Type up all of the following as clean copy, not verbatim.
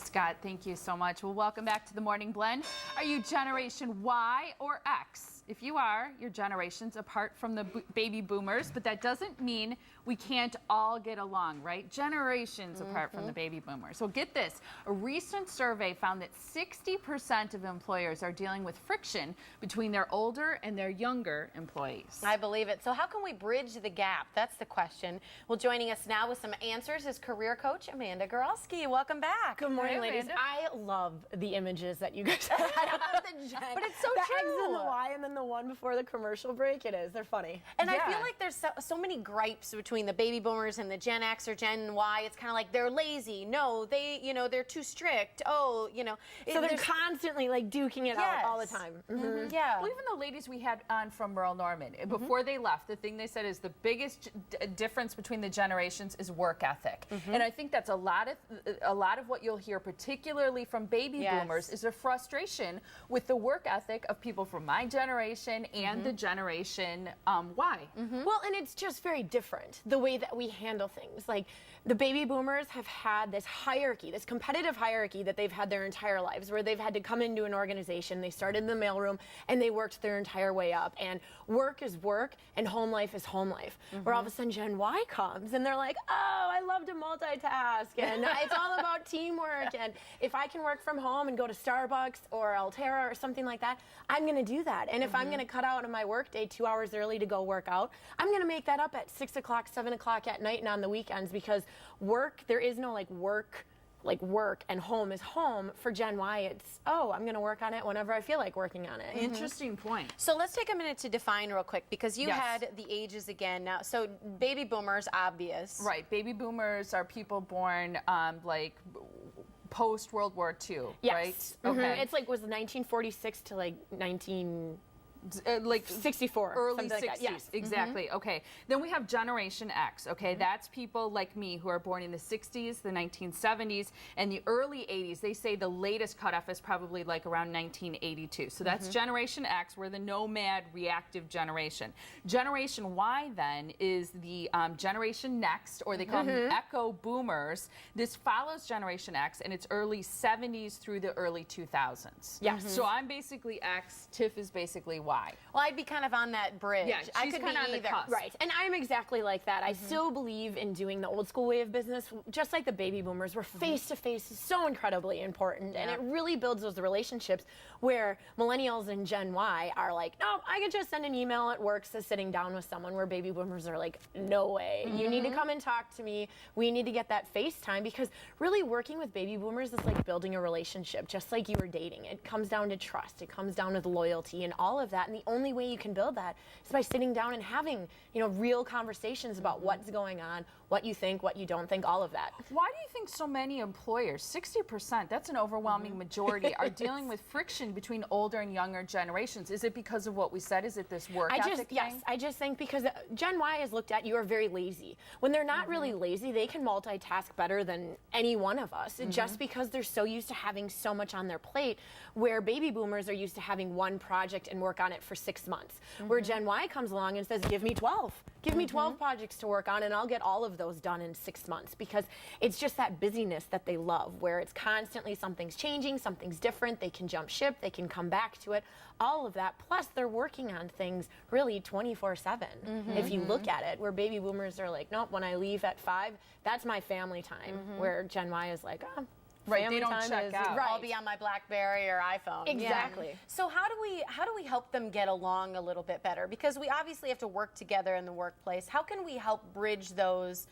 Scott, thank you so much. Well, welcome back to the Morning Blend. Are you Generation Y or X? If you are, your generation's apart from the baby boomers, but that doesn't mean we can't all get along, right? Generations apart from the baby boomers. So get this, a recent survey found that 60% of employers are dealing with friction between their older and their younger employees. I believe it. So how can we bridge the gap? That's the question. Well, joining us now with some answers is career coach Amanda Goralski. Welcome back. Good morning, Hi, ladies. Amanda. I love the images that you guys had of the Gen. But it's so the true. X and the Y, and then the one before the commercial break. It is. They're funny. And I Yeah. feel like there's so many gripes between the baby boomers and the Gen X or Gen Y. It's kind of like they're lazy. No, they're too strict. Oh, So they're constantly like duking it out all the time. Yeah. Well, even the ladies we had on from Merle Norman, before they left, the thing they said is the biggest difference between the generations is work ethic. And I think that's a lot of what you'll hear, particularly from baby boomers, is a frustration with the work ethic of people from my generation and the generation Y. Well, and it's just very different, the way that we handle things. Like, the baby boomers have had this hierarchy, this competitive hierarchy that they've had their entire lives, where they've had to come into an organization, they started in the mailroom, and they worked their entire way up. And work is work, and home life is home life. Where all of a sudden Gen Y comes, and they're like, oh, I love to multitask, and it's all about teamwork, and if I can work from home and go to Starbucks or Altera or something like that, I'm going to do that. And if I'm going to cut out of my work day 2 hours early to go work out, I'm going to make that up at 6 o'clock, 7 o'clock at night and on the weekends, because work, there is no work and home is home. For Gen Y, it's, oh, I'm going to work on it whenever I feel like working on it. Interesting point. So let's take a minute to define real quick, because you Yes. had the ages again now. So baby boomers, obvious. Right. Baby boomers are people born post World War II, Yes. right? Okay. It's was 1946 to 1964. Early something 60s. like that. Yes. Exactly. Okay. Then we have Generation X. Okay. That's people like me who are born in the 60s, the 1970s, and the early 80s. They say the latest cutoff is probably around 1982. So that's Generation X. We're the nomad reactive generation. Generation Y then is the generation next, or they call them the Echo Boomers. This follows Generation X, and it's early 70s through the early 2000s. Yes. So I'm basically X. Tiff is basically Y. Well, I'd be kind of on that bridge. Yeah, I she's could kinda be on the either. cusp. Right, and I'm exactly like that. I still believe in doing the old school way of business, just like the baby boomers, where face-to-face is so incredibly important, and it really builds those relationships where millennials and Gen Y are like, no, I could just send an email at work to sitting down with someone, where baby boomers are like, no way. You need to come and talk to me. We need to get that FaceTime, because really working with baby boomers is like building a relationship, just like you were dating. It comes down to trust. It comes down to loyalty and all of that. And the only way you can build that is by sitting down and having, real conversations about what's going on, what you think, what you don't think, all of that. Why do you think so many employers, 60%, that's an overwhelming majority, are dealing with friction between older and younger generations? Is it because of what we said? Is it this work ethic thing? I just think because Gen Y is looked at, you are very lazy. When they're not really lazy, they can multitask better than any one of us, just because they're so used to having so much on their plate, where baby boomers are used to having one project and work on it for 6 months, where Gen Y comes along and says, give me 12. Give me 12 projects to work on, and I'll get all of those done in 6 months, because it's just that busyness that they love, where it's constantly something's changing, something's different, they can jump ship, they can come back to it, all of that. Plus, they're working on things really 24/7, if you look at it, where baby boomers are like, nope, when I leave at 5, that's my family time, where Gen Y is like, oh, Right, family they don't time check is, out. Right. I'll be on my BlackBerry or iPhone. Exactly. Yeah. So how do we help them get along a little bit better? Because we obviously have to work together in the workplace. How can we help bridge those,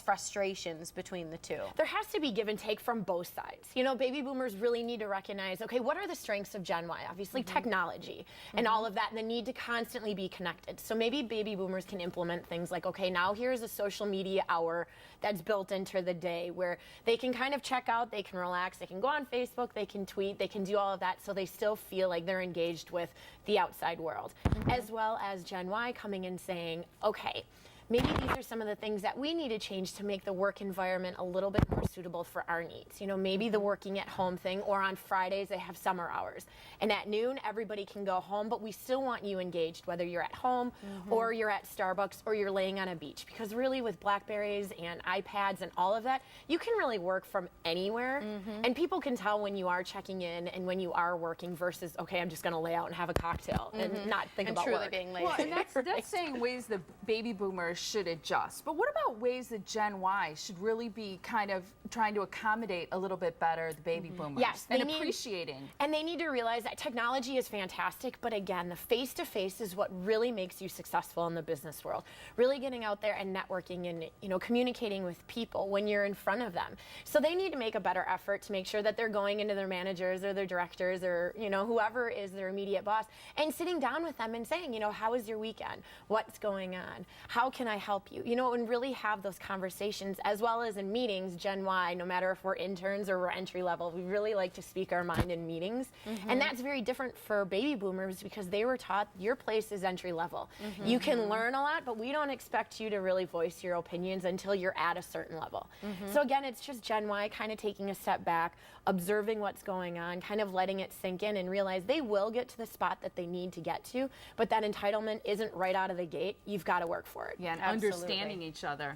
frustrations between the two? There has to be give and take from both sides. Baby boomers really need to recognize, okay, what are the strengths of Gen Y? Obviously, technology and all of that, and the need to constantly be connected. So maybe baby boomers can implement things like, okay, now here's a social media hour that's built into the day, where they can kind of check out, they can relax, they can go on Facebook, they can tweet, they can do all of that, so they still feel like they're engaged with the outside world. As well as Gen Y coming in saying, okay, maybe these are some of the things that we need to change to make the work environment a little bit more suitable for our needs. Maybe the working at home thing, or on Fridays they have summer hours. And at noon, everybody can go home, but we still want you engaged, whether you're at home or you're at Starbucks or you're laying on a beach. Because really with Blackberries and iPads and all of that, you can really work from anywhere. And people can tell when you are checking in and when you are working versus, okay, I'm just going to lay out and have a cocktail and not think about truly work. being lazy. Well, and that's saying ways the baby boomers should adjust. But what about ways that Gen Y should really be kind of trying to accommodate a little bit better the baby boomers? Yes, and they need- appreciating. And they need to realize that technology is fantastic, but again, the face-to-face is what really makes you successful in the business world. Really getting out there and networking and communicating with people when you're in front of them. So they need to make a better effort to make sure that they're going into their managers or their directors or whoever is their immediate boss and sitting down with them and saying, how was your weekend? What's going on? How can I help you? And really have those conversations, as well as in meetings. Gen Y, no matter if we're interns or we're entry level, we really like to speak our mind in meetings. And that's very different for baby boomers because they were taught your place is entry level. You can learn a lot, but we don't expect you to really voice your opinions until you're at a certain level. So again, it's just Gen Y kind of taking a step back, observing what's going on, kind of letting it sink in and realize they will get to the spot that they need to get to, but that entitlement isn't right out of the gate. You've got to work for it. Yeah, and Absolutely. understanding each other.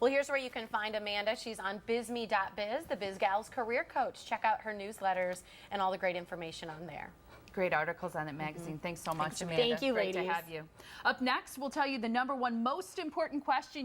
Well, here's where you can find Amanda. She's on bizme.biz, the Biz Gals career coach. Check out her newsletters and all the great information on there. Great articles on that magazine. Thanks so much, Amanda. Thank you, Great to ladies. have you. Up next, we'll tell you the #1 most important question